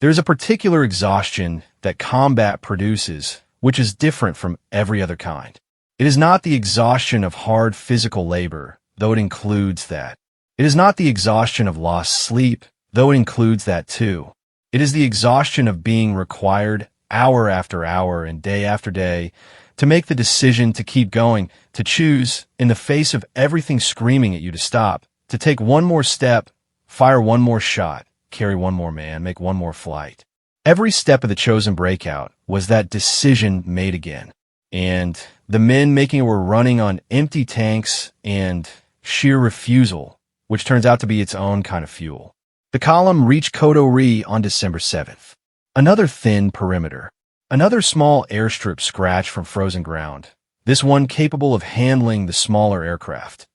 There's a particular exhaustion that combat produces, which is different from every other kind. It is not the exhaustion of hard physical labor, though it includes that. It is not the exhaustion of lost sleep, though it includes that too. It is the exhaustion of being required hour after hour and day after day to make the decision to keep going, to choose, in the face of everything screaming at you to stop, to take one more step, fire one more shot, carry one more man, make one more flight. Every step of the chosen breakout was that decision made again. And the men making it were running on empty tanks and sheer refusal, which turns out to be its own kind of fuel. The column reached Koto-ri on December 7th. Another thin perimeter. Another small airstrip scratched from frozen ground. This one capable of handling the smaller aircraft.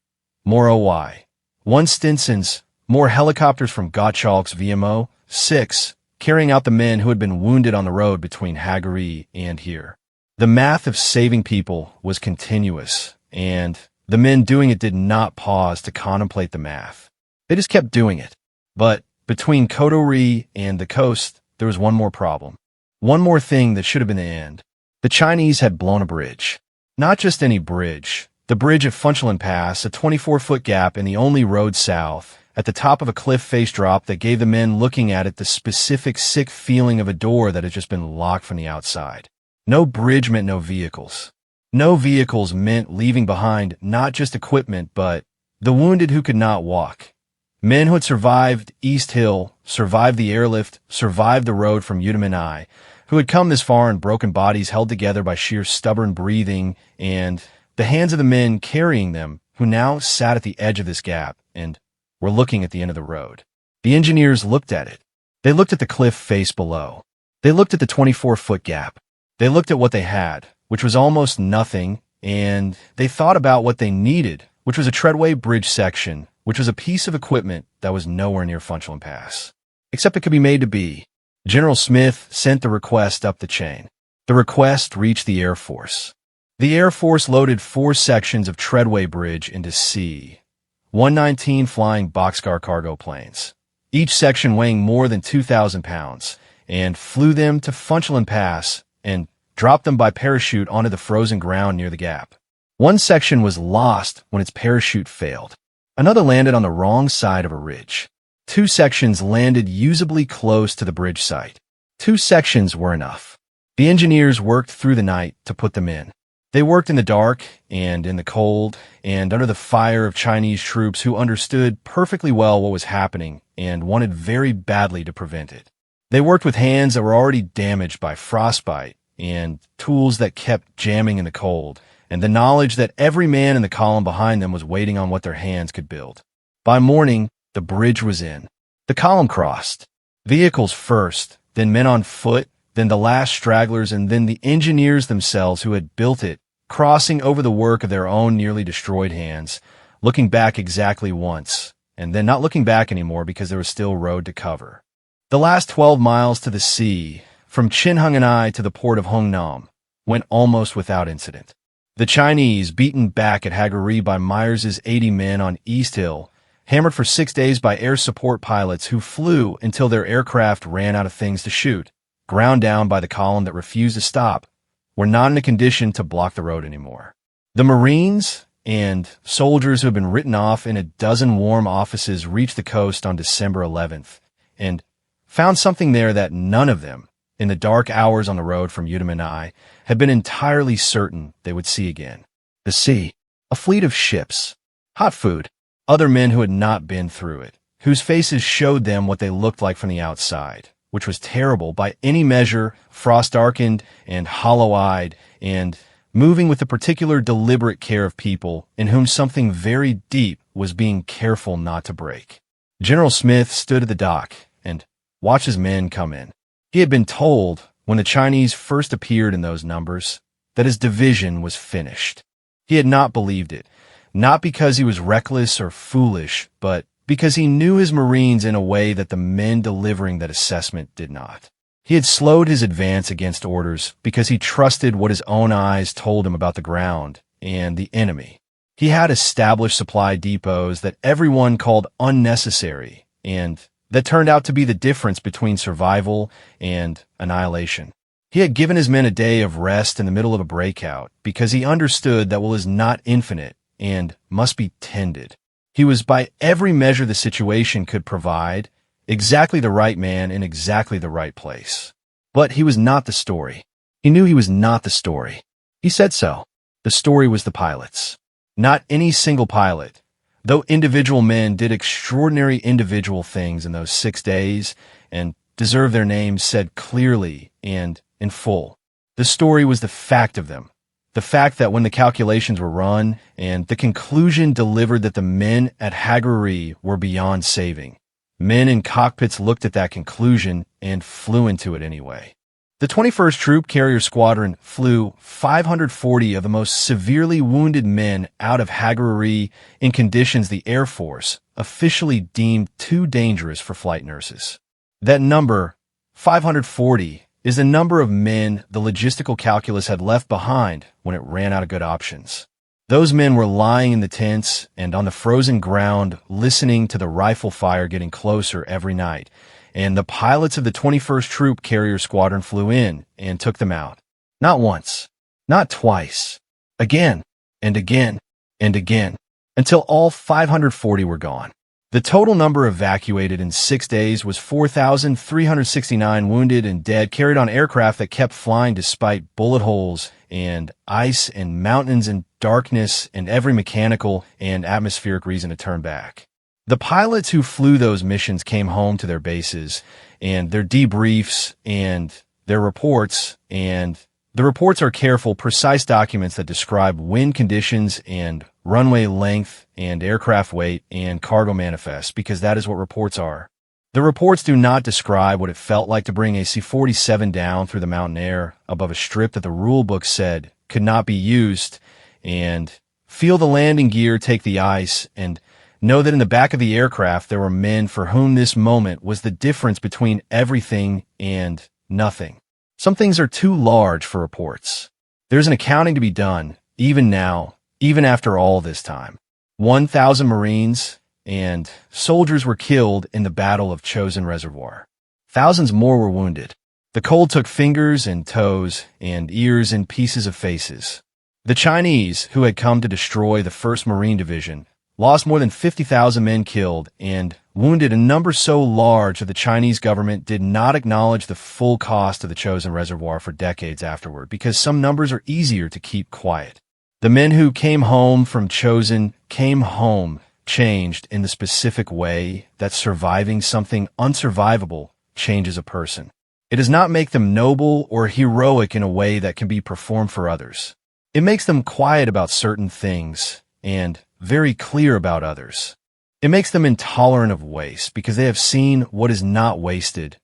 More OY. One Stinson's, more helicopters from Gottschalk's VMO, 6, carrying out the men who had been wounded on the road between Hagari and here. The math of saving people was continuous, and the men doing it did not pause to contemplate the math. They just kept doing it. But between Koto-ri and the coast, there was one more problem. One more thing that should have been the end. The Chinese had blown a bridge. Not just any bridge. The bridge at Funchalen Pass, a 24-foot gap in the only road south, at the top of a cliff face drop that gave the men looking at it the specific sick feeling of a door that had just been locked from the outside. No bridge meant no vehicles. No vehicles meant leaving behind not just equipment, but the wounded who could not walk. Men who had survived East Hill, survived the airlift, survived the road from Udamanai, who had come this far in broken bodies held together by sheer stubborn breathing, and the hands of the men carrying them who now sat at the edge of this gap and were looking at the end of the road. The engineers looked at it. They looked at the cliff face below. They looked at the 24-foot gap. They looked at what they had, which was almost nothing, and they thought about what they needed, which was a treadway bridge section, which was a piece of equipment that was nowhere near Funchalen Pass. Except it could be made to be. General Smith sent the request up the chain. The request reached the Air Force. The Air Force loaded 4 sections of treadway bridge into C-119 flying boxcar cargo planes, each section weighing more than 2,000 pounds, and flew them to Funchalen Pass and dropped them by parachute onto the frozen ground near the gap. One section was lost when its parachute failed. Another landed on the wrong side of a ridge. 2 sections landed usably close to the bridge site. 2 sections were enough. The engineers worked through the night to put them in. They worked in the dark and in the cold and under the fire of Chinese troops who understood perfectly well what was happening and wanted very badly to prevent it. They worked with hands that were already damaged by frostbite and tools that kept jamming in the cold, and the knowledge that every man in the column behind them was waiting on what their hands could build. By morning, the bridge was in. The column crossed. Vehicles first, then men on foot, then the last stragglers, and then the engineers themselves who had built it, crossing over the work of their own nearly destroyed hands, looking back exactly once, and then not looking back anymore because there was still road to cover. The last 12 miles to the sea, from Chinhanganai to the port of Hungnam, went almost without incident. The Chinese, beaten back at Hagari by Myers's 80 men on East Hill, hammered for 6 days by air support pilots who flew until their aircraft ran out of things to shoot, ground down by the column that refused to stop, were not in a condition to block the road anymore. The Marines and soldiers who had been written off in a dozen warm offices reached the coast on December 11th and found something there that none of them, in the dark hours on the road from Udamanai, had been entirely certain they would see again. The sea, a fleet of ships, hot food, other men who had not been through it, whose faces showed them what they looked like from the outside, which was terrible by any measure, frost-darkened and hollow-eyed, and moving with the particular deliberate care of people in whom something very deep was being careful not to break. General Smith stood at the dock and watched his men come in. He had been told, when the Chinese first appeared in those numbers, that his division was finished. He had not believed it, not because he was reckless or foolish, but because he knew his Marines in a way that the men delivering that assessment did not. He had slowed his advance against orders because he trusted what his own eyes told him about the ground and the enemy. He had established supply depots that everyone called unnecessary, and that turned out to be the difference between survival and annihilation. He had given his men a day of rest in the middle of a breakout because he understood that will is not infinite and must be tended. He was, by every measure the situation could provide, exactly the right man in exactly the right place. But he was not the story. He knew he was not the story. He said so. The story was the pilots. Not any single pilot. Though individual men did extraordinary individual things in those 6 days and deserve their names said clearly and in full. The story was the fact of them. The fact that when the calculations were run and the conclusion delivered that the men at Hagaruri were beyond saving, men in cockpits looked at that conclusion and flew into it anyway. The 21st Troop Carrier Squadron flew 540 of the most severely wounded men out of Hagaruri in conditions the Air Force officially deemed too dangerous for flight nurses. That number, 540, is the number of men the logistical calculus had left behind when it ran out of good options. Those men were lying in the tents and on the frozen ground listening to the rifle fire getting closer every night, and the pilots of the 21st Troop Carrier Squadron flew in and took them out. Not once, not twice, again and again and again, until all 540 were gone. The total number evacuated in 6 days was 4,369 wounded and dead carried on aircraft that kept flying despite bullet holes and ice and mountains and darkness and every mechanical and atmospheric reason to turn back. The pilots who flew those missions came home to their bases and their debriefs and their reports, and the reports are careful, precise documents that describe wind conditions and runway length and aircraft weight and cargo manifests, because that is what reports are. The reports do not describe what it felt like to bring a C-47 down through the mountain air above a strip that the rule book said could not be used, and feel the landing gear take the ice, and know that in the back of the aircraft there were men for whom this moment was the difference between everything and nothing. Some things are too large for reports. There's an accounting to be done, even now, even after all this time. 1,000 Marines and soldiers were killed in the Battle of Chosin Reservoir. Thousands more were wounded. The cold took fingers and toes and ears and pieces of faces. The Chinese, who had come to destroy the 1st Marine Division, lost more than 50,000 men killed and wounded, a number so large that the Chinese government did not acknowledge the full cost of the Chosin Reservoir for decades afterward, because some numbers are easier to keep quiet. The men who came home from Chosin came home changed in the specific way that surviving something unsurvivable changes a person. It does not make them noble or heroic in a way that can be performed for others. It makes them quiet about certain things and very clear about others. It makes them intolerant of waste because they have seen what is not wasted,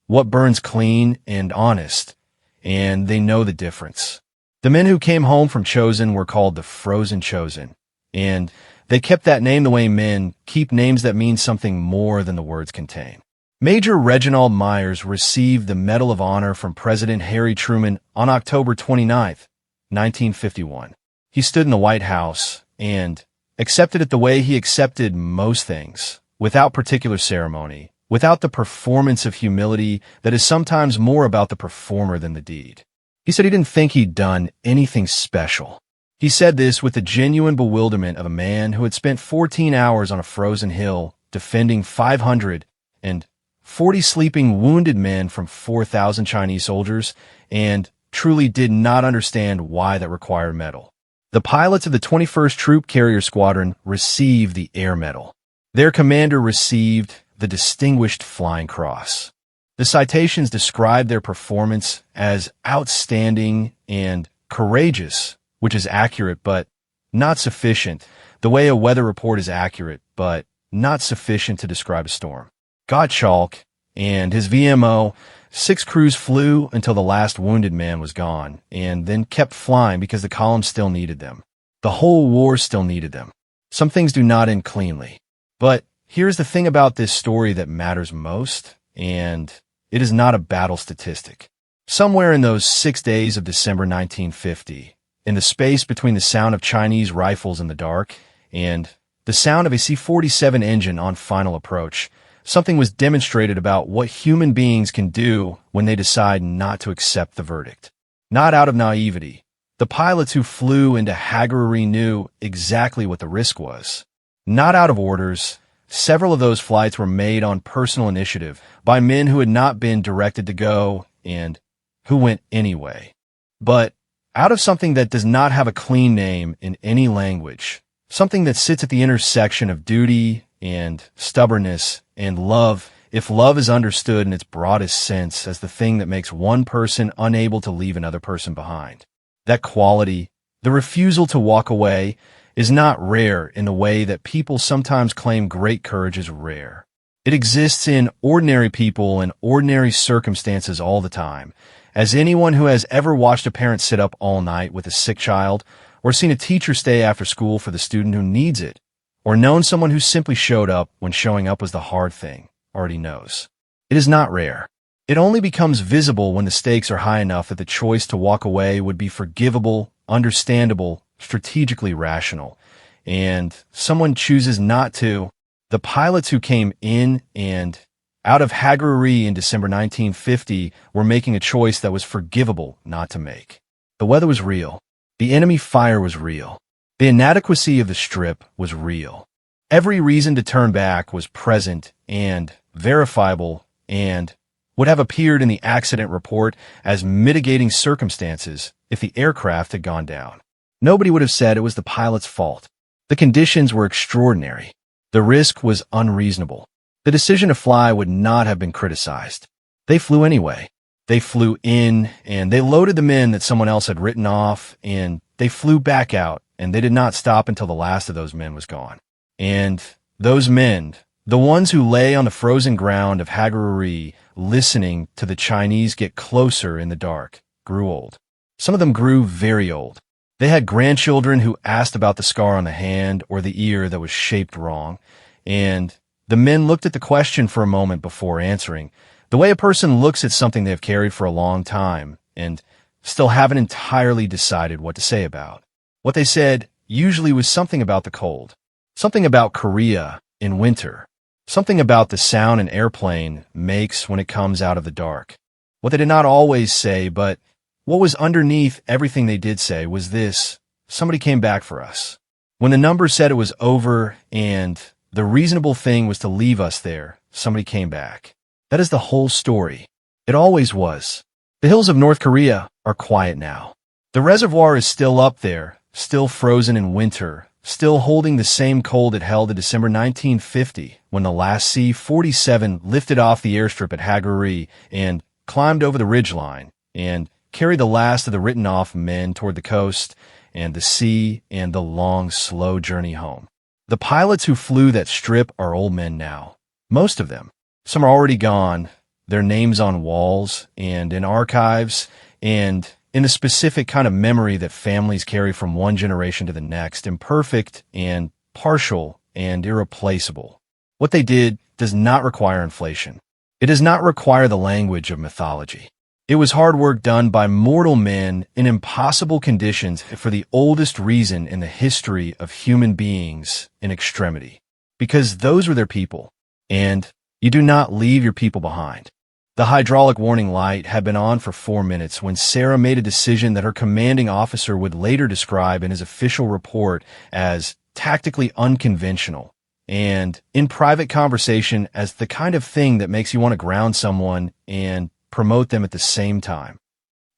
what burns clean and honest, and they know the difference. The men who came home from Chosin were called the Frozen Chosin, and they kept that name the way men keep names that mean something more than the words contain. Major Reginald Myers received the Medal of Honor from President Harry Truman on October 29, 1951. He stood in the White House and accepted it the way he accepted most things, without particular ceremony, without the performance of humility that is sometimes more about the performer than the deed. He said he didn't think he'd done anything special. He said this with the genuine bewilderment of a man who had spent 14 hours on a frozen hill defending 540 sleeping wounded men from 4,000 Chinese soldiers and truly did not understand why that required medal. The pilots of the 21st Troop Carrier Squadron received the Air Medal. Their commander received the Distinguished Flying Cross. The citations describe their performance as outstanding and courageous, which is accurate but not sufficient, the way a weather report is accurate but not sufficient to describe a storm. Gottschalk and his VMO 6 crews flew until the last wounded man was gone, and then kept flying because the column still needed them. The whole war still needed them. Some things do not end cleanly. But here's the thing about this story that matters most, and it is not a battle statistic. Somewhere in those 6 days of December 1950, in the space between the sound of Chinese rifles in the dark and the sound of a C-47 engine on final approach, Something was demonstrated about what human beings can do when they decide not to accept the verdict. Not out of naivety. The pilots who flew into Hagaruri knew exactly what the risk was. Not out of orders. Several of those flights were made on personal initiative by men who had not been directed to go and who went anyway. But out of something that does not have a clean name in any language, something that sits at the intersection of duty and stubbornness and love, if love is understood in its broadest sense as the thing that makes one person unable to leave another person behind. That quality, the refusal to walk away, is not rare in the way that people sometimes claim great courage is rare. It exists in ordinary people in ordinary circumstances all the time, as anyone who has ever watched a parent sit up all night with a sick child, or seen a teacher stay after school for the student who needs it, or known someone who simply showed up when showing up was the hard thing, already knows. It is not rare. It only becomes visible when the stakes are high enough that the choice to walk away would be forgivable, understandable, strategically rational, and someone chooses not to. The pilots who came in and out of Hagaruri in December 1950 were making a choice that was forgivable not to make. The weather was real. The enemy fire was real. The inadequacy of the strip was real. Every reason to turn back was present and verifiable and would have appeared in the accident report as mitigating circumstances if the aircraft had gone down. Nobody would have said it was the pilot's fault. The conditions were extraordinary. The risk was unreasonable. The decision to fly would not have been criticized. They flew anyway. They flew in, and they loaded the men that someone else had written off, and they flew back out, and they did not stop until the last of those men was gone. And those men, the ones who lay on the frozen ground of Hagaruri, listening to the Chinese get closer in the dark, grew old. Some of them grew very old. They had grandchildren who asked about the scar on the hand or the ear that was shaped wrong, and the men looked at the question for a moment before answering, the way a person looks at something they've carried for a long time and still haven't entirely decided what to say about. What they said usually was something about the cold, something about Korea in winter, something about the sound an airplane makes when it comes out of the dark. What they did not always say, but what was underneath everything they did say was this: somebody came back for us. When the number said it was over and the reasonable thing was to leave us there, somebody came back. That is the whole story. It always was. The hills of North Korea are quiet now. The reservoir is still up there, still frozen in winter, still holding the same cold it held in December 1950 when the last C-47 lifted off the airstrip at Hagaruri and climbed over the ridgeline and carried the last of the written-off men toward the coast and the sea and the long, slow journey home. The pilots who flew that strip are old men now. Most of them. Some are already gone, their names on walls and in archives and in a specific kind of memory that families carry from one generation to the next, imperfect and partial and irreplaceable. What they did does not require inflation. It does not require the language of mythology. It was hard work done by mortal men in impossible conditions for the oldest reason in the history of human beings in extremity. Because those were their people, and you do not leave your people behind. The hydraulic warning light had been on for 4 minutes when Sarah made a decision that her commanding officer would later describe in his official report as tactically unconventional, and in private conversation as the kind of thing that makes you want to ground someone and promote them at the same time.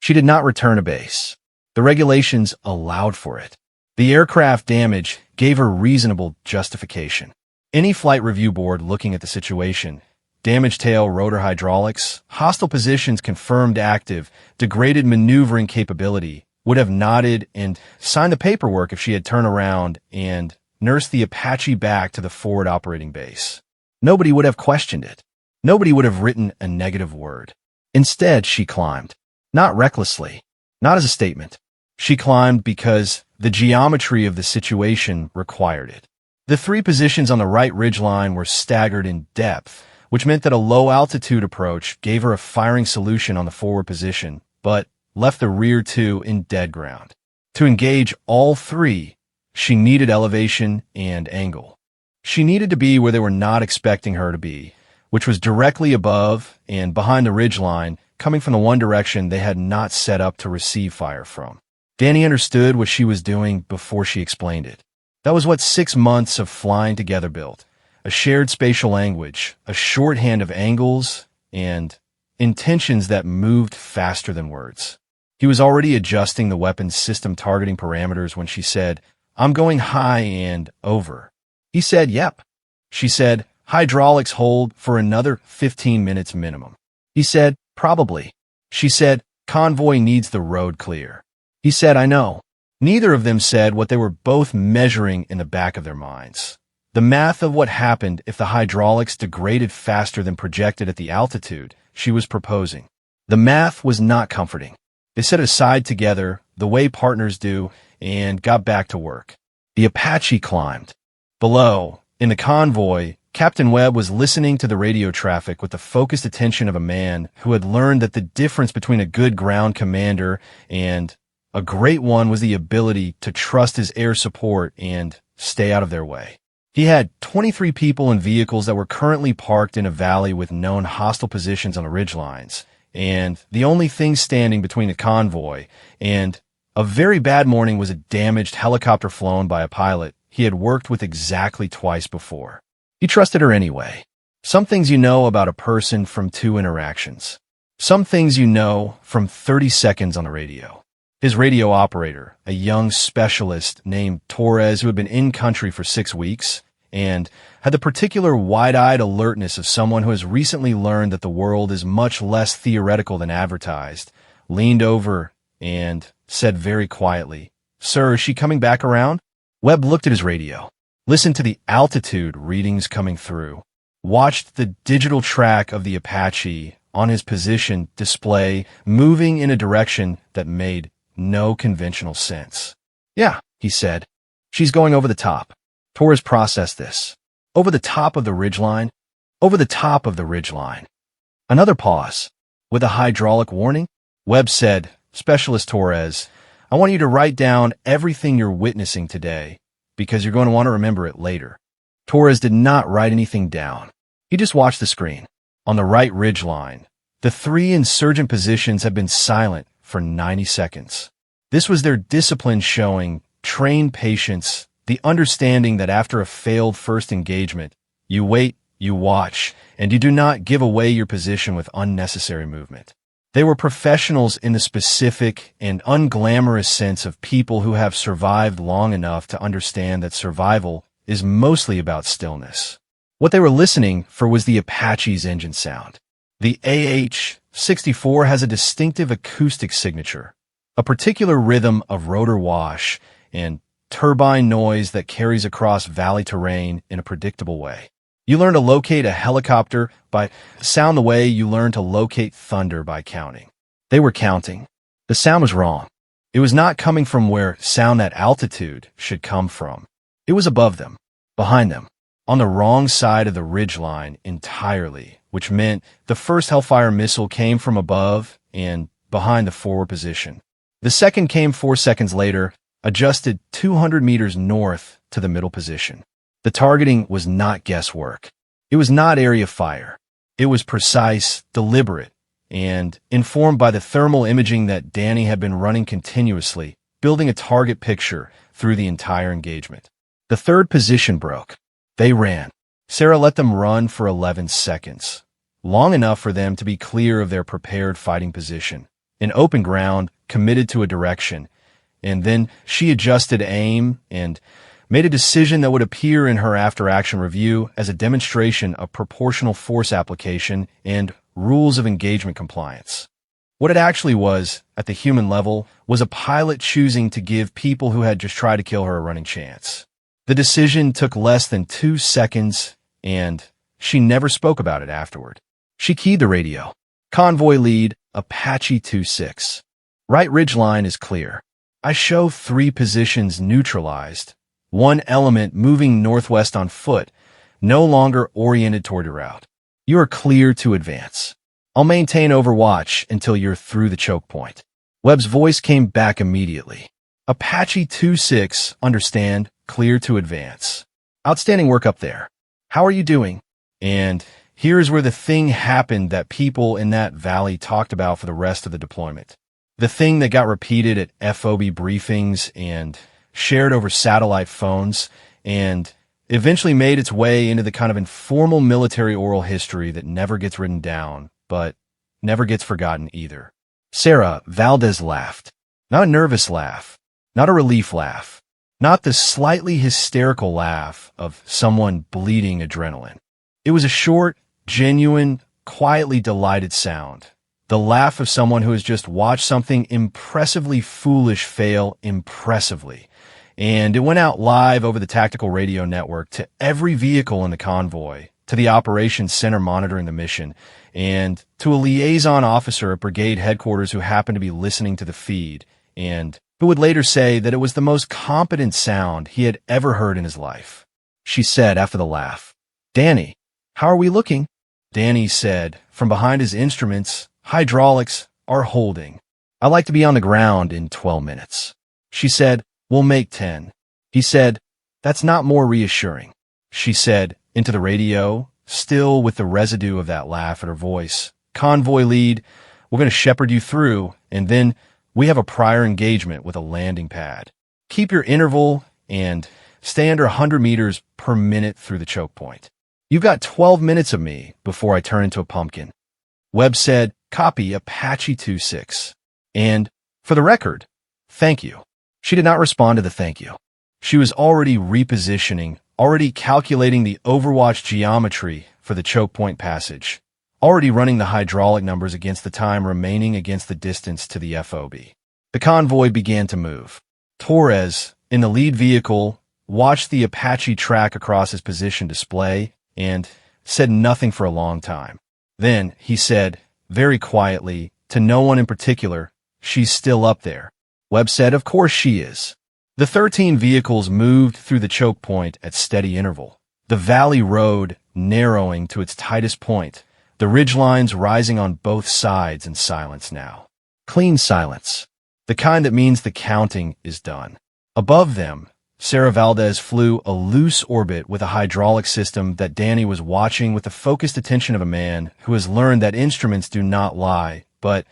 She did not return to base. The regulations allowed for it. The aircraft damage gave her reasonable justification. Any flight review board looking at the situation, damaged tail rotor hydraulics, hostile positions confirmed active, degraded maneuvering capability, would have nodded and signed the paperwork if she had turned around and nursed the Apache back to the forward operating base. Nobody would have questioned it. Nobody would have written a negative word. Instead, she climbed. Not recklessly. Not as a statement. She climbed because the geometry of the situation required it. The 3 positions on the right ridgeline were staggered in depth, which meant that a low-altitude approach gave her a firing solution on the forward position, but left the rear 2 in dead ground. To engage all 3, she needed elevation and angle. She needed to be where they were not expecting her to be, which was directly above and behind the ridgeline, coming from the one direction they had not set up to receive fire from. Danny understood what she was doing before she explained it. That was what 6 months of flying together built. A shared spatial language, a shorthand of angles, and intentions that moved faster than words. He was already adjusting the weapon's system targeting parameters when she said, "I'm going high and over." He said, "Yep." She said, "Hydraulics hold for another 15 minutes minimum." He said, "Probably." She said, "Convoy needs the road clear." He said, "I know." Neither of them said what they were both measuring in the back of their minds. The math of what happened if the hydraulics degraded faster than projected at the altitude she was proposing. The math was not comforting. They set it aside together, the way partners do, and got back to work. The Apache climbed. Below, in the convoy, Captain Webb was listening to the radio traffic with the focused attention of a man who had learned that the difference between a good ground commander and a great one was the ability to trust his air support and stay out of their way. He had 23 people and vehicles that were currently parked in a valley with known hostile positions on the ridgelines, and the only thing standing between the convoy and a very bad morning was a damaged helicopter flown by a pilot he had worked with exactly twice before. He trusted her anyway. Some things you know about a person from 2 interactions. Some things you know from 30 seconds on the radio. His radio operator, a young specialist named Torres who had been in country for 6 weeks and had the particular wide-eyed alertness of someone who has recently learned that the world is much less theoretical than advertised, leaned over and said very quietly, "Sir, is she coming back around?" Webb looked at his radio, listened to the altitude readings coming through, watched the digital track of the Apache on his position display moving in a direction that made no conventional sense. "Yeah," he said. "She's going over the top." Torres processed this. Over the top of the ridgeline? Over the top of the ridgeline. Another pause. With a hydraulic warning? Webb said, "Specialist Torres, I want you to write down everything you're witnessing today, because you're going to want to remember it later." Torres did not write anything down. He just watched the screen. On the right ridgeline, the 3 insurgent positions had been silent for 90 seconds. This was their discipline showing trained patience, the understanding that after a failed first engagement, you wait, you watch, and you do not give away your position with unnecessary movement. They were professionals in the specific and unglamorous sense of people who have survived long enough to understand that survival is mostly about stillness. What they were listening for was the Apache's engine sound. The AH-64 has a distinctive acoustic signature, a particular rhythm of rotor wash and turbine noise that carries across valley terrain in a predictable way. You learn to locate a helicopter by sound the way you learn to locate thunder by counting. They were counting. The sound was wrong. It was not coming from where sound at altitude should come from. It was above them, behind them, on the wrong side of the ridgeline entirely, which meant the first Hellfire missile came from above and behind the forward position. The second came 4 seconds later, adjusted 200 meters north to the middle position. The targeting was not guesswork. It was not area fire. It was precise, deliberate, and informed by the thermal imaging that Danny had been running continuously, building a target picture through the entire engagement. The third position broke. They ran. Sarah let them run for 11 seconds, long enough for them to be clear of their prepared fighting position, in open ground, committed to a direction, and then she adjusted aim and made a decision that would appear in her after-action review as a demonstration of proportional force application and rules of engagement compliance. What it actually was, at the human level, was a pilot choosing to give people who had just tried to kill her a running chance. The decision took less than 2 seconds, and she never spoke about it afterward. She keyed the radio. Convoy lead, Apache 26. Right ridgeline is clear. I show 3 positions neutralized. 1 element moving northwest on foot, no longer oriented toward your route. You are clear to advance. I'll maintain overwatch until you're through the choke point. Webb's voice came back immediately. Apache 26, understand, clear to advance. Outstanding work up there. How are you doing? And here's where the thing happened that people in that valley talked about for the rest of the deployment. The thing that got repeated at FOB briefings and shared over satellite phones and eventually made its way into the kind of informal military oral history that never gets written down, but never gets forgotten either. Sarah Valdez laughed. Not a nervous laugh, not a relief laugh, not the slightly hysterical laugh of someone bleeding adrenaline. It was a short, genuine, quietly delighted sound. The laugh of someone who has just watched something impressively foolish fail impressively. And it went out live over the tactical radio network to every vehicle in the convoy, to the operations center monitoring the mission, and to a liaison officer at brigade headquarters who happened to be listening to the feed, and who would later say that it was the most competent sound he had ever heard in his life. She said after the laugh, "Danny, how are we looking?" Danny said, from behind his instruments, "Hydraulics are holding. I like to be on the ground in 12 minutes. She said, "We'll make 10. He said, "That's not more reassuring." She said, into the radio, still with the residue of that laugh in her voice, "Convoy lead, we're going to shepherd you through, and then we have a prior engagement with a landing pad. Keep your interval and stay under 100 meters per minute through the choke point. You've got 12 minutes of me before I turn into a pumpkin." Webb said, "Copy Apache 26. And, for the record, thank you." She did not respond to the thank you. She was already repositioning, already calculating the Overwatch geometry for the choke point passage, already running the hydraulic numbers against the time remaining against the distance to the FOB. The convoy began to move. Torres, in the lead vehicle, watched the Apache track across his position display and said nothing for a long time. Then he said, very quietly, to no one in particular, "She's still up there." Webb said, "Of course she is." The 13 vehicles moved through the choke point at steady interval, the valley road narrowing to its tightest point, the ridgelines rising on both sides in silence now. Clean silence, the kind that means the counting is done. Above them, Sarah Valdez flew a loose orbit with a hydraulic system that Danny was watching with the focused attention of a man who has learned that instruments do not lie, but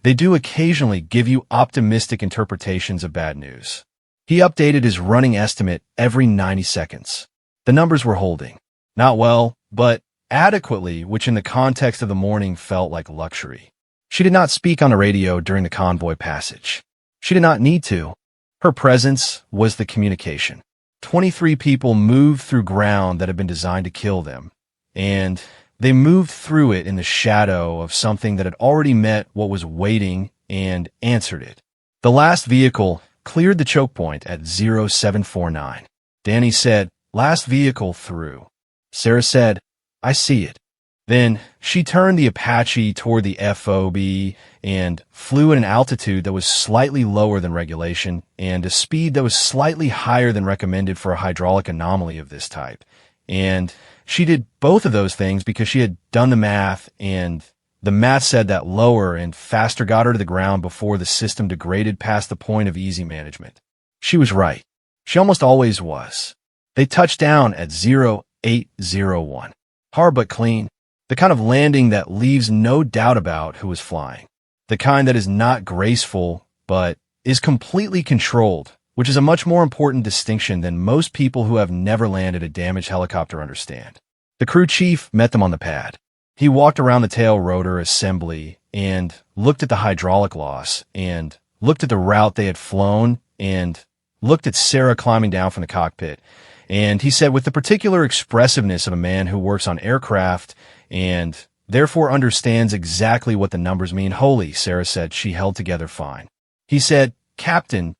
they do occasionally give you optimistic interpretations of bad news. He updated his running estimate every 90 seconds. The numbers were holding. Not well, but adequately, which in the context of the morning felt like luxury. She did not speak on the radio during the convoy passage. She did not need to. Her presence was the communication. 23 people moved through ground that had been designed to kill them, and they moved through it in the shadow of something that had already met what was waiting and answered it. The last vehicle cleared the choke point at 0749. Danny said, "Last vehicle through." Sarah said, "I see it." Then she turned the Apache toward the FOB and flew at an altitude that was slightly lower than regulation and a speed that was slightly higher than recommended for a hydraulic anomaly of this type. And she did both of those things because she had done the math, and the math said that lower and faster got her to the ground before the system degraded past the point of easy management. She was right. She almost always was. They touched down at 0801. Hard but clean. The kind of landing that leaves no doubt about who was flying. The kind that is not graceful, but is completely controlled, which is a much more important distinction than most people who have never landed a damaged helicopter understand. The crew chief met them on the pad. He walked around the tail rotor assembly and looked at the hydraulic loss and looked at the route they had flown and looked at Sarah climbing down from the cockpit. And he said, with the particular expressiveness of a man who works on aircraft and therefore understands exactly what the numbers mean, "Holy," Sarah said, "she held together fine." He said, "Captain,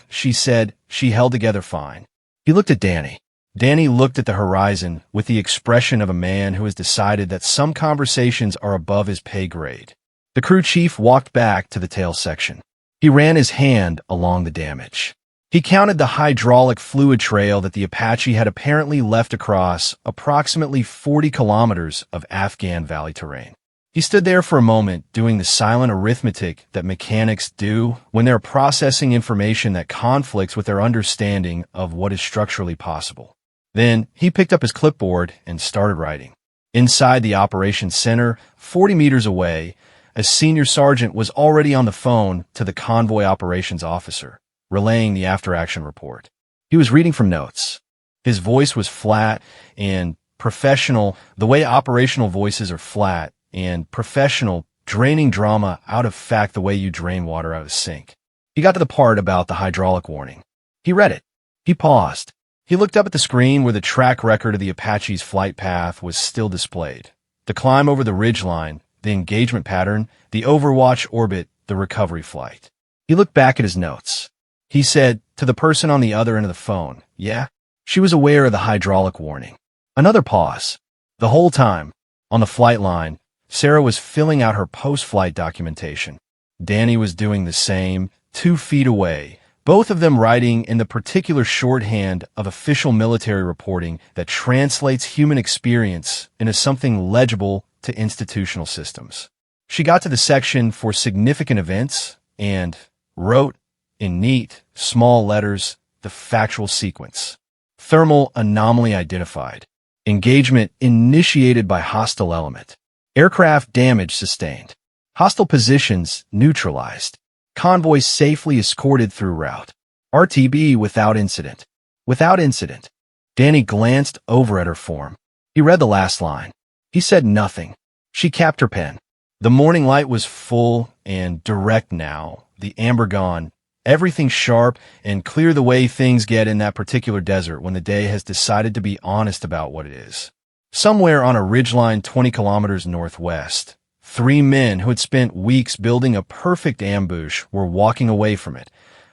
she said, she held together fine." He looked at Danny. Danny looked at the horizon with the expression of a man who has decided that some conversations are above his pay grade. The crew chief walked back to the tail section. He ran his hand along the damage. He counted the hydraulic fluid trail that the Apache had apparently left across approximately 40 kilometers of Afghan valley terrain. He stood there for a moment doing the silent arithmetic that mechanics do when they're processing information that conflicts with their understanding of what is structurally possible. Then he picked up his clipboard and started writing. Inside the operations center, 40 meters away, a senior sergeant was already on the phone to the convoy operations officer, relaying the after-action report. He was reading from notes. His voice was flat and professional, the way operational voices are flat and professional, draining drama out of fact the way you drain water out of a sink. He got to the part about the hydraulic warning. He read it. He paused. He looked up at the screen where the track record of the Apache's flight path was still displayed. The climb over the ridgeline, the engagement pattern, the overwatch orbit, the recovery flight. He looked back at his notes. He said to the person on the other end of the phone, "Yeah?" She was aware of the hydraulic warning. Another pause. The whole time, on the flight line, Sarah was filling out her post-flight documentation. Danny was doing the same, 2 feet away, both of them writing in the particular shorthand of official military reporting that translates human experience into something legible to institutional systems. She got to the section for significant events and wrote, in neat, small letters, the factual sequence. Thermal anomaly identified. Engagement initiated by hostile element. Aircraft damage sustained. Hostile positions neutralized. Convoy safely escorted through route. RTB without incident. Without incident. Danny glanced over at her form. He read the last line. He said nothing. She capped her pen. The morning light was full and direct now, the amber gone, everything sharp and clear the way things get in that particular desert when the day has decided to be honest about what it is. Somewhere on a ridgeline 20 kilometers northwest, 3 men who had spent weeks building a perfect ambush were walking away from it,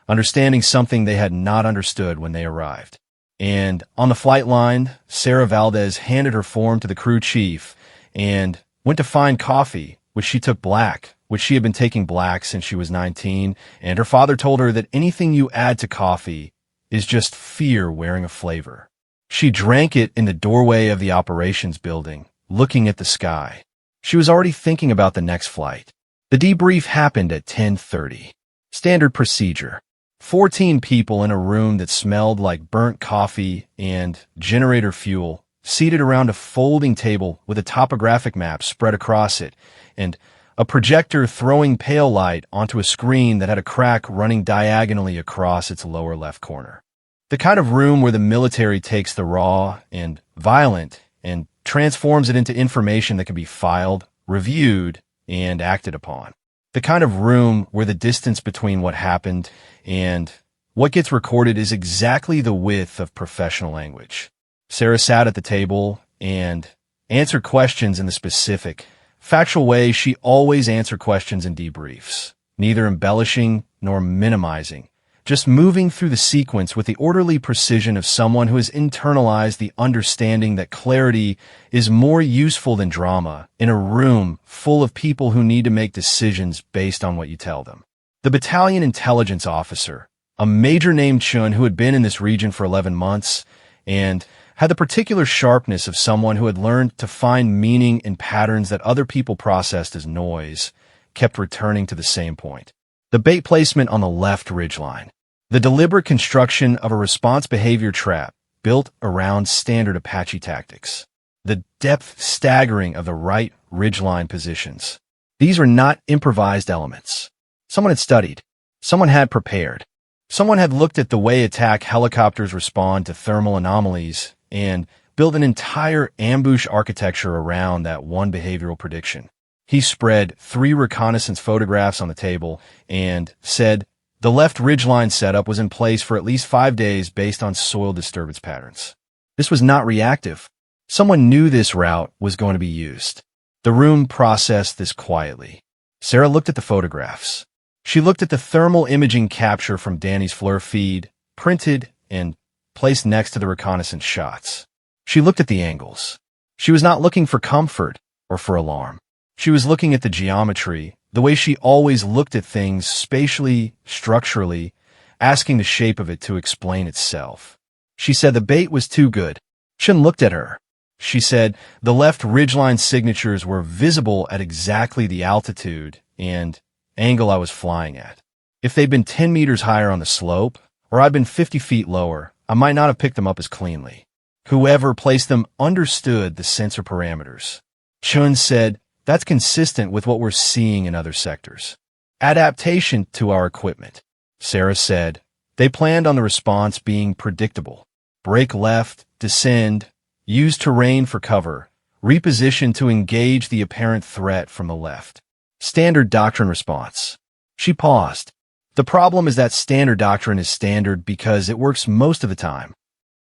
understanding something they had not understood when they arrived. And on the flight line, Sarah Valdez handed her form to the crew chief and went to find coffee, which she took black, which she had been taking black since she was 19, and her father told her that anything you add to coffee is just fear wearing a flavor. She drank it in the doorway of the operations building, looking at the sky. She was already thinking about the next flight. The debrief happened at 10:30. Standard procedure. 14 people in a room that smelled like burnt coffee and generator fuel, seated around a folding table with a topographic map spread across it, and a projector throwing pale light onto a screen that had a crack running diagonally across its lower left corner. The kind of room where the military takes the raw and violent and transforms it into information that can be filed, reviewed, and acted upon. The kind of room where the distance between what happened and what gets recorded is exactly the width of professional language. Sarah sat at the table and answered questions in the specific, factual way she always answered questions in debriefs, neither embellishing nor minimizing, just moving through the sequence with the orderly precision of someone who has internalized the understanding that clarity is more useful than drama in a room full of people who need to make decisions based on what you tell them. The battalion intelligence officer, a major named Chun who had been in this region for 11 months and had the particular sharpness of someone who had learned to find meaning in patterns that other people processed as noise, kept returning to the same point. The bait placement on the left ridgeline. The deliberate construction of a response behavior trap built around standard Apache tactics. The depth staggering of the right ridgeline positions. These are not improvised elements. Someone had studied. Someone had prepared. Someone had looked at the way attack helicopters respond to thermal anomalies and built an entire ambush architecture around that one behavioral prediction. He spread 3 reconnaissance photographs on the table and said the left ridgeline setup was in place for at least 5 days based on soil disturbance patterns. This was not reactive. Someone knew this route was going to be used. The room processed this quietly. Sarah looked at the photographs. She looked at the thermal imaging capture from Danny's FLIR feed, printed and placed next to the reconnaissance shots. She looked at the angles. She was not looking for comfort or for alarm. She was looking at the geometry, the way she always looked at things spatially, structurally, asking the shape of it to explain itself. She said the bait was too good. Chun looked at her. She said the left ridgeline signatures were visible at exactly the altitude and angle I was flying at. If they'd been 10 meters higher on the slope, or I'd been 50 feet lower, I might not have picked them up as cleanly. Whoever placed them understood the sensor parameters. Chun said, that's consistent with what we're seeing in other sectors. Adaptation to our equipment. Sarah said, they planned on the response being predictable. Brake left, descend, use terrain for cover, reposition to engage the apparent threat from the left. Standard doctrine response. She paused. The problem is that standard doctrine is standard because it works most of the time.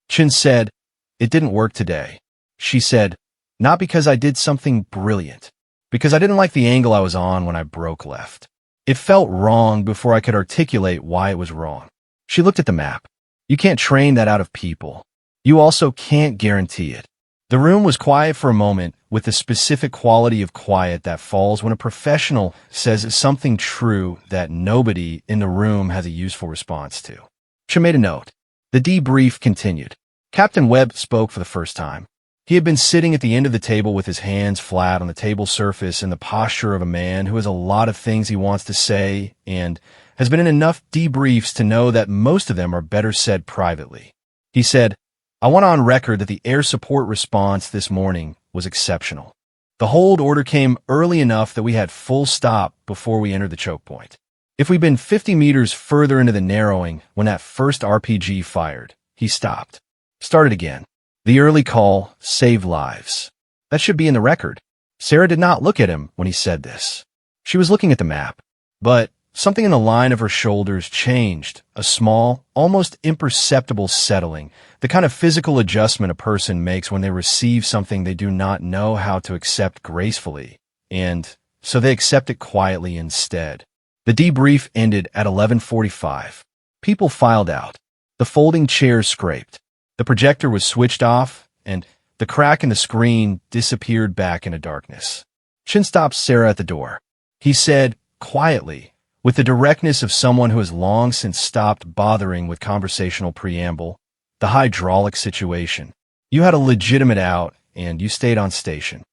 Chin said, it didn't work today. She said, not because I did something brilliant, because I didn't like the angle I was on when I broke left. It felt wrong before I could articulate why it was wrong. She looked at the map. You can't train that out of people. You also can't guarantee it. The room was quiet for a moment, with the specific quality of quiet that falls when a professional says something true that nobody in the room has a useful response to. She made a note. The debrief continued. Captain Webb spoke for the first time. He had been sitting at the end of the table with his hands flat on the table surface in the posture of a man who has a lot of things he wants to say and has been in enough debriefs to know that most of them are better said privately. He said, I want on record that the air support response this morning was exceptional. The hold order came early enough that we had full stop before we entered the choke point. If we'd been 50 meters further into the narrowing when that first RPG fired, he stopped. Started again. The early call saved lives. That should be in the record. Sarah did not look at him when he said this. She was looking at the map, but something in the line of her shoulders changed, a small, almost imperceptible settling, the kind of physical adjustment a person makes when they receive something they do not know how to accept gracefully, and so they accept it quietly instead. The debrief ended at 11:45. People filed out. The folding chairs scraped. The projector was switched off, and the crack in the screen disappeared back into darkness. Chin stopped Sarah at the door. He said, quietly, with the directness of someone who has long since stopped bothering with conversational preamble, the hydraulic situation. You had a legitimate out, and you stayed on station.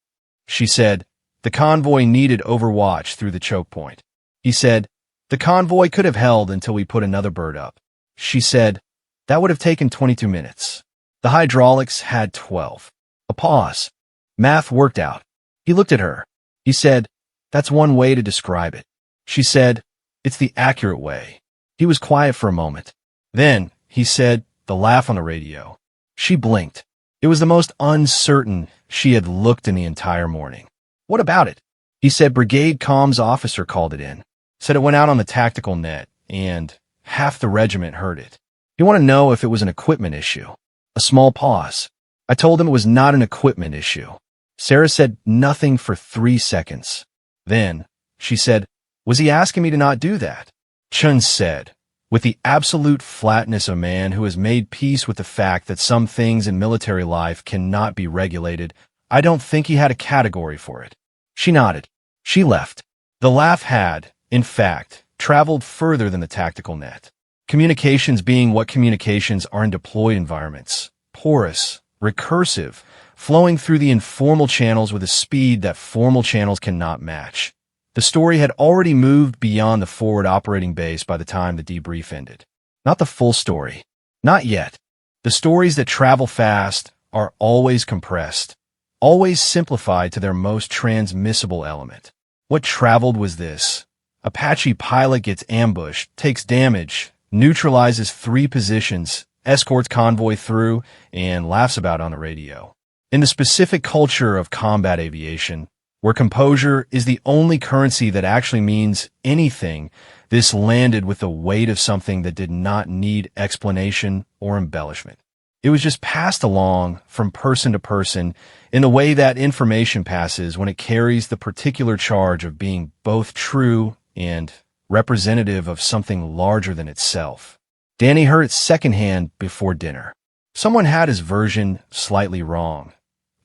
She said, the convoy needed overwatch through the choke point. He said, the convoy could have held until we put another bird up. She said, that would have taken 22 minutes. The hydraulics had 12. A pause. Math worked out. He looked at her. He said, that's one way to describe it. She said, it's the accurate way. He was quiet for a moment. Then, he said, the laugh on the radio. She blinked. It was the most uncertain she had looked in the entire morning. What about it? He said brigade comms officer called it in. Said it went out on the tactical net, and half the regiment heard it. He wanted to know if it was an equipment issue. A small pause. I told him it was not an equipment issue. Sarah said nothing for 3 seconds. Then, she said, was he asking me to not do that? Chun said, with the absolute flatness of a man who has made peace with the fact that some things in military life cannot be regulated, I don't think he had a category for it. She nodded. She left. The laugh had, in fact, traveled further than the tactical net. Communications being what communications are in deployed environments, porous, recursive, flowing through the informal channels with a speed that formal channels cannot match. The story had already moved beyond the forward operating base by the time the debrief ended. Not the full story. Not yet. The stories that travel fast are always compressed, always simplified to their most transmissible element. What traveled was this. Apache pilot gets ambushed, takes damage, neutralizes 3 positions, escorts convoy through, and laughs about on the radio. In the specific culture of combat aviation, where composure is the only currency that actually means anything, this landed with the weight of something that did not need explanation or embellishment. It was just passed along from person to person in the way that information passes when it carries the particular charge of being both true and representative of something larger than itself. Danny heard it secondhand before dinner. Someone had his version slightly wrong.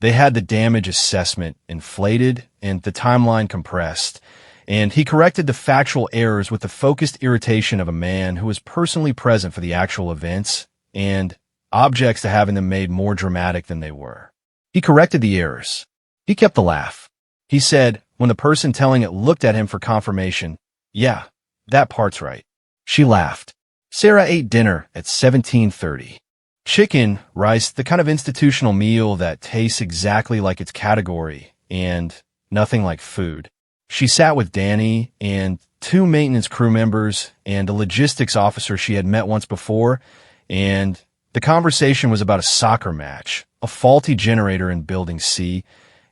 They had the damage assessment inflated and the timeline compressed, and he corrected the factual errors with the focused irritation of a man who was personally present for the actual events and objects to having them made more dramatic than they were. He corrected the errors. He kept the laugh. He said, when the person telling it looked at him for confirmation, yeah, that part's right. She laughed. Sarah ate dinner at 17:30. Chicken, rice, the kind of institutional meal that tastes exactly like its category and nothing like food. She sat with Danny and two maintenance crew members and a logistics officer she had met once before, and the conversation was about a soccer match, a faulty generator in Building C,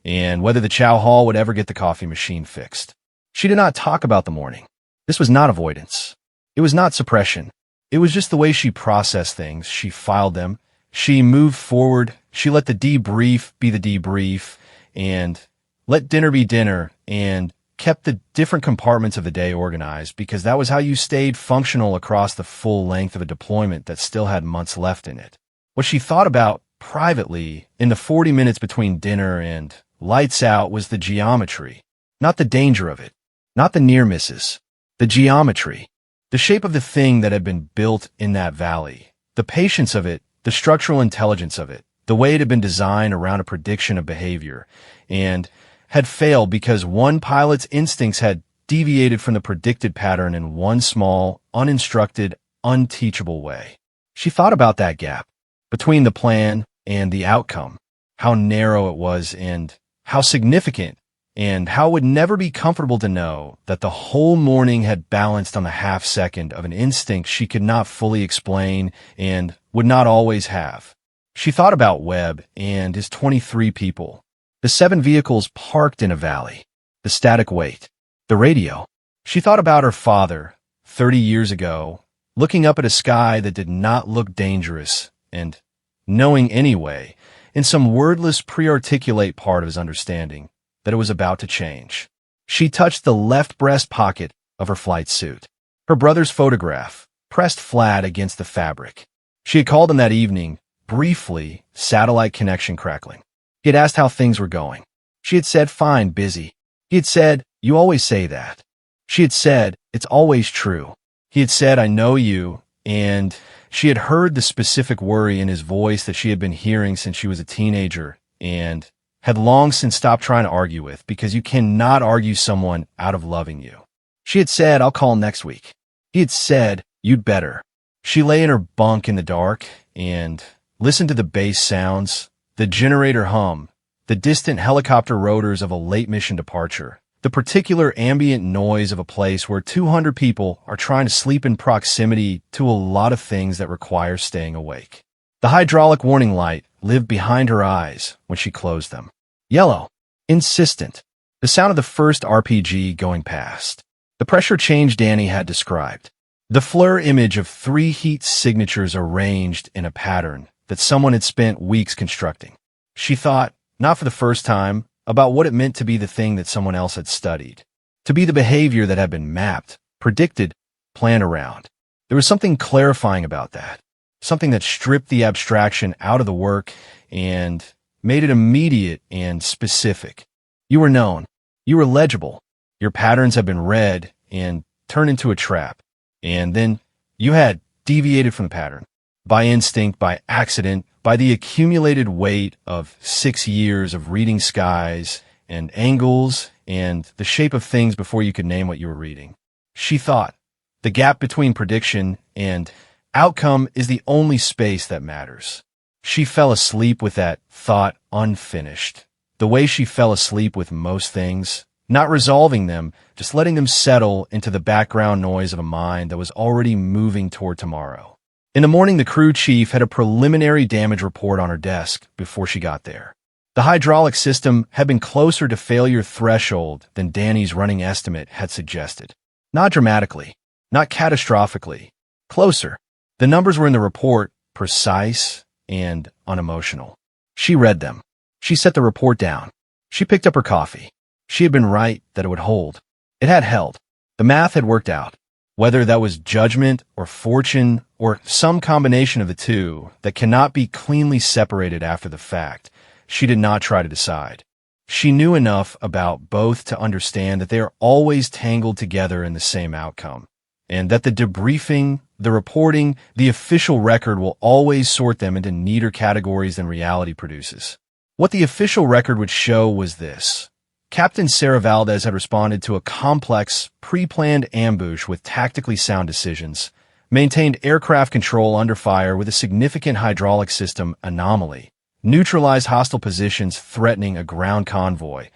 and whether the chow hall would ever get the coffee machine fixed. She did not talk about the morning. This was not avoidance. It was not suppression. It was just the way she processed things. She filed them. She moved forward. She let the debrief be the debrief and let dinner be dinner and kept the different compartments of the day organized, because that was how you stayed functional across the full length of a deployment that still had months left in it. What she thought about privately in the 40 minutes between dinner and lights out was the geometry, not the danger of it, not the near misses, the geometry, the shape of the thing that had been built in that valley, the patience of it, the structural intelligence of it, the way it had been designed around a prediction of behavior, and had failed because one pilot's instincts had deviated from the predicted pattern in one small, uninstructed, unteachable way. She thought about that gap between the plan and the outcome, how narrow it was and how significant, and how it would never be comfortable to know that the whole morning had balanced on the half second of an instinct she could not fully explain and would not always have. She thought about Webb and his 23 people, the 7 vehicles parked in a valley, the static wait, the radio. She thought about her father, 30 years ago, looking up at a sky that did not look dangerous and knowing anyway, in some wordless pre-articulate part of his understanding, that it was about to change. She touched the left breast pocket of her flight suit, her brother's photograph, pressed flat against the fabric. She had called him that evening, briefly, satellite connection crackling. He had asked how things were going. She had said, fine, busy. He had said, you always say that. She had said, it's always true. He had said, I know you, and she had heard the specific worry in his voice that she had been hearing since she was a teenager and had long since stopped trying to argue with, because you cannot argue someone out of loving you. She had said, I'll call next week. He had said, you'd better. She lay in her bunk in the dark and listened to the bass sounds, the generator hum, the distant helicopter rotors of a late mission departure, the particular ambient noise of a place where 200 people are trying to sleep in proximity to a lot of things that require staying awake. The hydraulic warning light lived behind her eyes when she closed them. Yellow, insistent, the sound of the first RPG going past. The pressure change Danny had described. The FLIR image of 3 heat signatures arranged in a pattern that someone had spent weeks constructing. She thought, not for the first time, about what it meant to be the thing that someone else had studied, to be the behavior that had been mapped, predicted, planned around. There was something clarifying about that, something that stripped the abstraction out of the work and made it immediate and specific. You were known. You were legible. Your patterns had been read and turned into a trap. And then you had deviated from the pattern. By instinct, by accident, by the accumulated weight of 6 years of reading skies and angles and the shape of things before you could name what you were reading. She thought, the gap between prediction and outcome is the only space that matters. She fell asleep with that thought unfinished, the way she fell asleep with most things, not resolving them, just letting them settle into the background noise of a mind that was already moving toward tomorrow. In the morning, the crew chief had a preliminary damage report on her desk before she got there. The hydraulic system had been closer to failure threshold than Danny's running estimate had suggested. Not dramatically, not catastrophically, closer. The numbers were in the report, precise and unemotional. She read them. She set the report down. She picked up her coffee. She had been right that it would hold. It had held. The math had worked out. Whether that was judgment or fortune or some combination of the two that cannot be cleanly separated after the fact, she did not try to decide. She knew enough about both to understand that they are always tangled together in the same outcome, and that the debriefing, the reporting, the official record will always sort them into neater categories than reality produces. What the official record would show was this. Captain Sarah Valdez had responded to a complex, pre-planned ambush with tactically sound decisions, maintained aircraft control under fire with a significant hydraulic system anomaly, neutralized hostile positions threatening a ground convoy,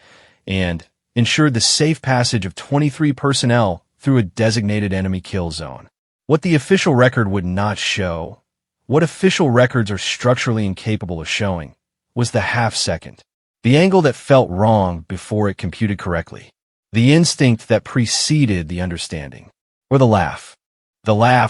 and ensured the safe passage of 23 personnel through a designated enemy kill zone. What the official record would not show, what official records are structurally incapable of showing, was the half-second, the angle that felt wrong before it computed correctly, the instinct that preceded the understanding, or the laugh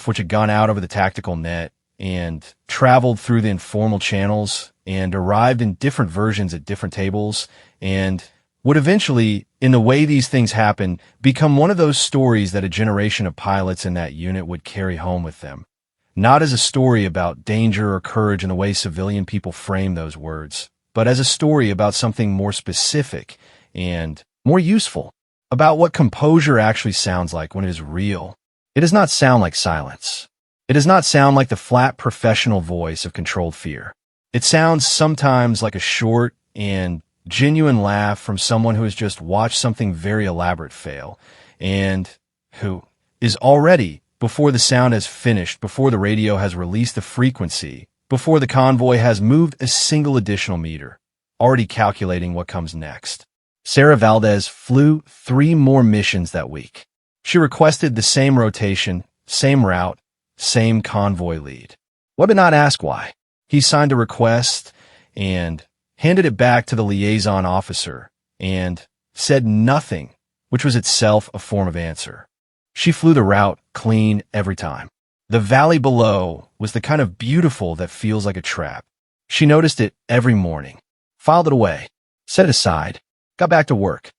which had gone out over the tactical net and traveled through the informal channels and arrived in different versions at different tables and would eventually, in the way these things happen, become one of those stories that a generation of pilots in that unit would carry home with them. Not as a story about danger or courage in the way civilian people frame those words, but as a story about something more specific and more useful, about what composure actually sounds like when it is real. It does not sound like silence. It does not sound like the flat professional voice of controlled fear. It sounds sometimes like a short and genuine laugh from someone who has just watched something very elaborate fail, and who is already, before the sound has finished, before the radio has released the frequency, before the convoy has moved a single additional meter, already calculating what comes next. Sarah Valdez flew 3 more missions that week. She requested the same rotation, same route, same convoy lead. Webb did not ask why. He signed a request and handed it back to the liaison officer and said nothing, which was itself a form of answer. She flew the route clean every time. The valley below was the kind of beautiful that feels like a trap. She noticed it every morning, filed it away, set it aside, got back to work.